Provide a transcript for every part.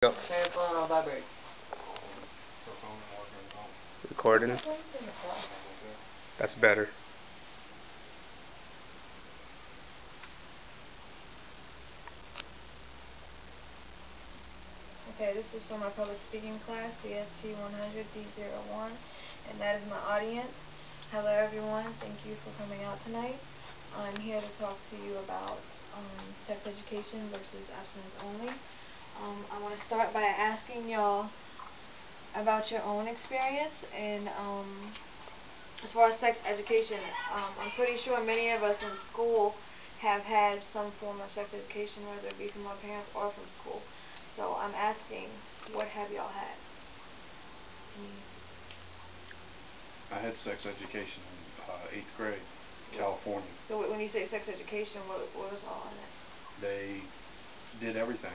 Go. Turn your phone on vibrate. Recording. That's better. Okay, this is for my public speaking class, the ST100 D01, and that is my audience. Hello everyone, thank you for coming out tonight. I'm here to talk to you about sex education versus abstinence only. I want to start by asking y'all about your own experience and as far as sex education. I'm pretty sure many of us in school have had some form of sex education, whether it be from our parents or from school. So I'm asking, what have y'all had? I had sex education in 8th grade, California. So when you say sex education, what was all in it? They did everything.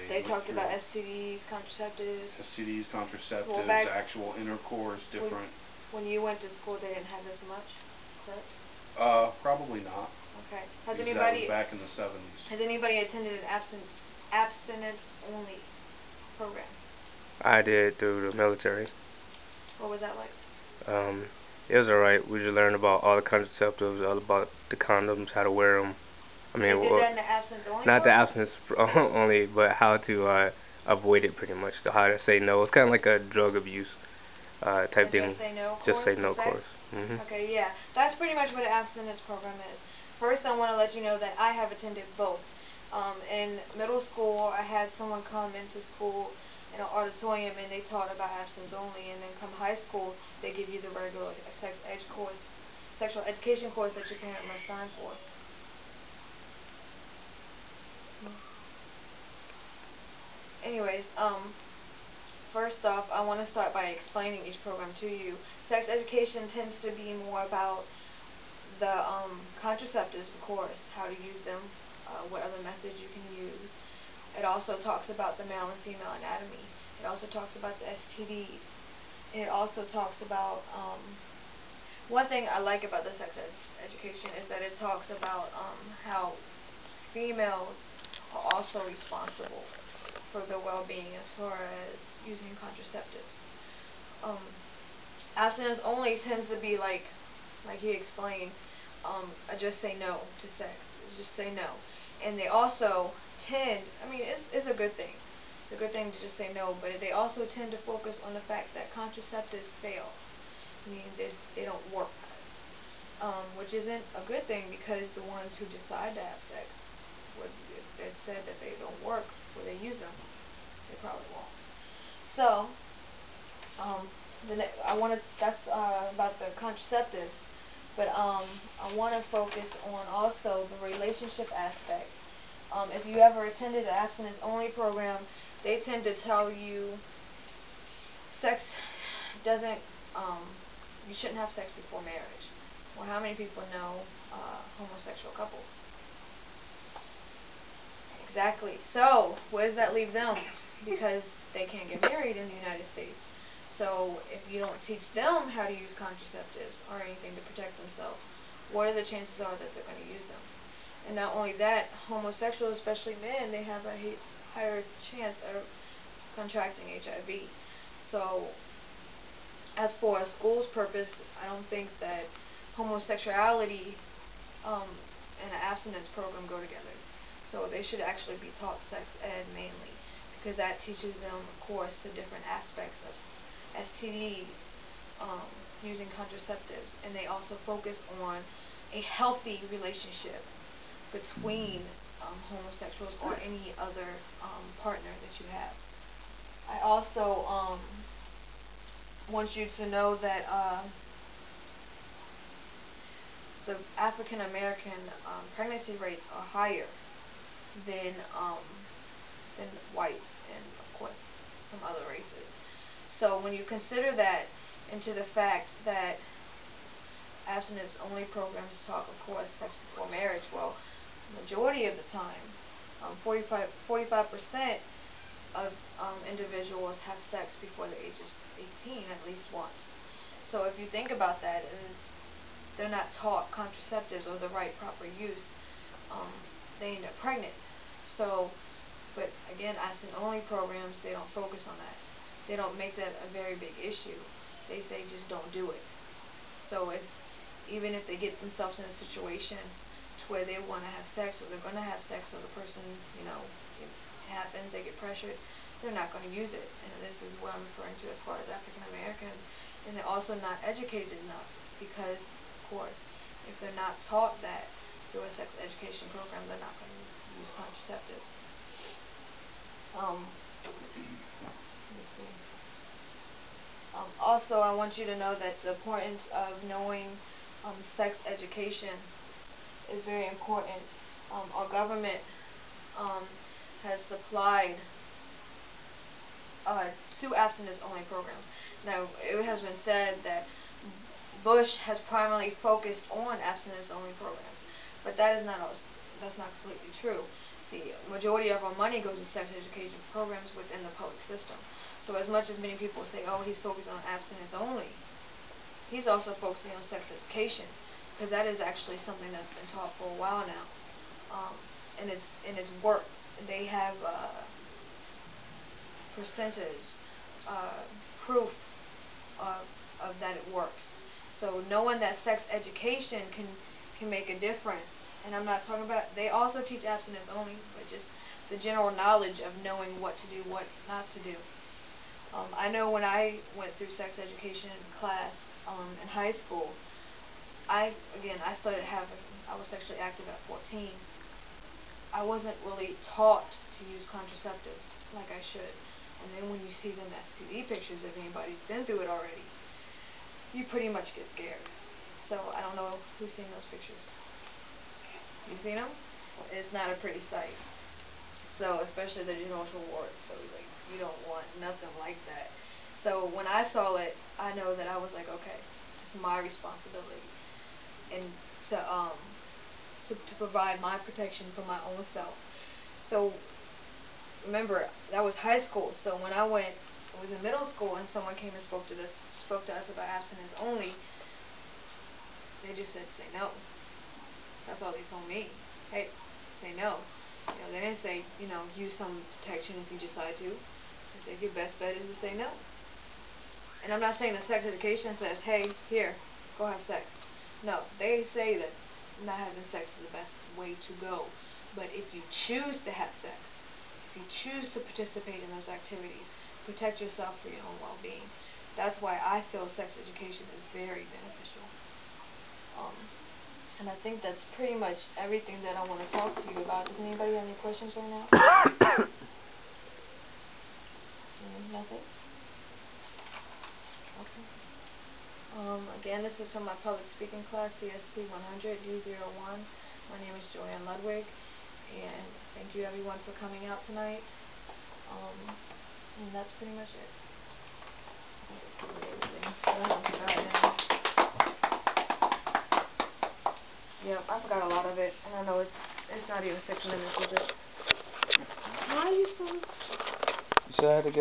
They talked about STDs, contraceptives. Well, actual intercourse, different. When you went to school, they didn't have this much, correct? Probably not. Okay. That was back in the 70s. Has anybody attended an abstinence only program? I did through the military. What was that like? It was alright. We just learned about all the contraceptives, all about the condoms, how to wear them. I mean, they did that in the abstinence only not program? the abstinence only, but how to avoid it, pretty much. How to say no. It's kind of like a drug abuse type thing. Just say no. Just say no course. Okay, yeah, that's pretty much what an abstinence program is. First, I want to let you know that I have attended both. In middle school, I had someone come into school in an auditorium and they taught about abstinence only, and then come high school, they give you the regular sexual education course that your parent must sign for. Anyways, first off, I want to start by explaining each program to you. Sex education tends to be more about the contraceptives, of course, how to use them, what other methods you can use. It also talks about the male and female anatomy. It also talks about the STDs. And it also talks about, one thing I like about the sex education is that it talks about how females are also responsible for their well-being as far as using contraceptives. Abstinence only tends to be like he explained, just say no to sex. Just say no. And they also tend, I mean, it's a good thing. It's a good thing to just say no, but they also tend to focus on the fact that contraceptives fail. I mean, they don't work. Which isn't a good thing, because the ones who decide to have sex, if it said that they don't work, will they use them? They probably won't. So, that's about the contraceptives. But I want to focus on also the relationship aspect. If you ever attended the abstinence only program, they tend to tell you sex doesn't, you shouldn't have sex before marriage. Well, how many people know homosexual couples? Exactly. So, where does that leave them? Because they can't get married in the United States. So, if you don't teach them how to use contraceptives or anything to protect themselves, what are the chances are that they're going to use them? And not only that, homosexuals, especially men, they have a higher chance of contracting HIV. So, as for a school's purpose, I don't think that homosexuality and an abstinence program go together. So they should actually be taught sex ed mainly, because that teaches them, of course, the different aspects of STDs, using contraceptives, and they also focus on a healthy relationship between homosexuals or any other partner that you have. I also want you to know that the African American pregnancy rates are higher than whites and, of course, some other races. So when you consider that into the fact that abstinence only programs talk, of course, sex before marriage, well, majority of the time, 45% of individuals have sex before the age of 18 at least once. So if you think about that, and they're not taught contraceptives or the right proper use, they end up pregnant. So But again, abstinence-only programs, they don't focus on that. They don't make that a very big issue. They say just don't do it. So even if they get themselves in a situation to where they want to have sex, or they're going to have sex, or the person, it happens, they get pressured, they're not going to use it. And this is what I'm referring to as far as African Americans. And they're also not educated enough because, of course, if they're not taught that through a sex education program, they're not going to use contraceptives. Let me see. Also, I want you to know that the importance of knowing sex education is very important. Our government has supplied 2 abstinence-only programs. Now, it has been said that Bush has primarily focused on abstinence-only programs, but that's not completely true. See, majority of our money goes to sex education programs within the public system. So as much as many people say, oh, he's focused on abstinence only, he's also focusing on sex education, because that is actually something that's been taught for a while now, and it's worked. They have percentage proof of that it works. So knowing that sex education can make a difference. And I'm not talking about, they also teach abstinence only, but just the general knowledge of knowing what to do, what not to do. I know when I went through sex education class in high school, I was sexually active at 14. I wasn't really taught to use contraceptives like I should. And then when you see them STD pictures, if anybody's been through it already, you pretty much get scared. So I don't know who's seen those pictures. You seen them? It's not a pretty sight. So especially the genital warts. So like, you don't want nothing like that. So when I saw it, I know that I was like, okay, it's my responsibility, and to provide my protection for my own self. So remember, that was high school. So when I went, it was in middle school, and someone came and spoke to us about abstinence only. They just said, say no. That's all they told me. Hey, say no. They didn't say, use some protection if you decide to. They said your best bet is to say no. And I'm not saying that sex education says, hey, here, go have sex. No, they say that not having sex is the best way to go. But if you choose to have sex, if you choose to participate in those activities, protect yourself for your own well-being. That's why I feel sex education is very beneficial. And I think that's pretty much everything that I want to talk to you about. Does anybody have any questions right now? Nothing? Okay. Again, this is from my public speaking class, CSC 100, D01. My name is Joanne Ludwig, and thank you everyone for coming out tonight. And that's pretty much it. Yep, I forgot a lot of it, and I know it's not even 6 minutes, is it? Why are you so... You said I had to get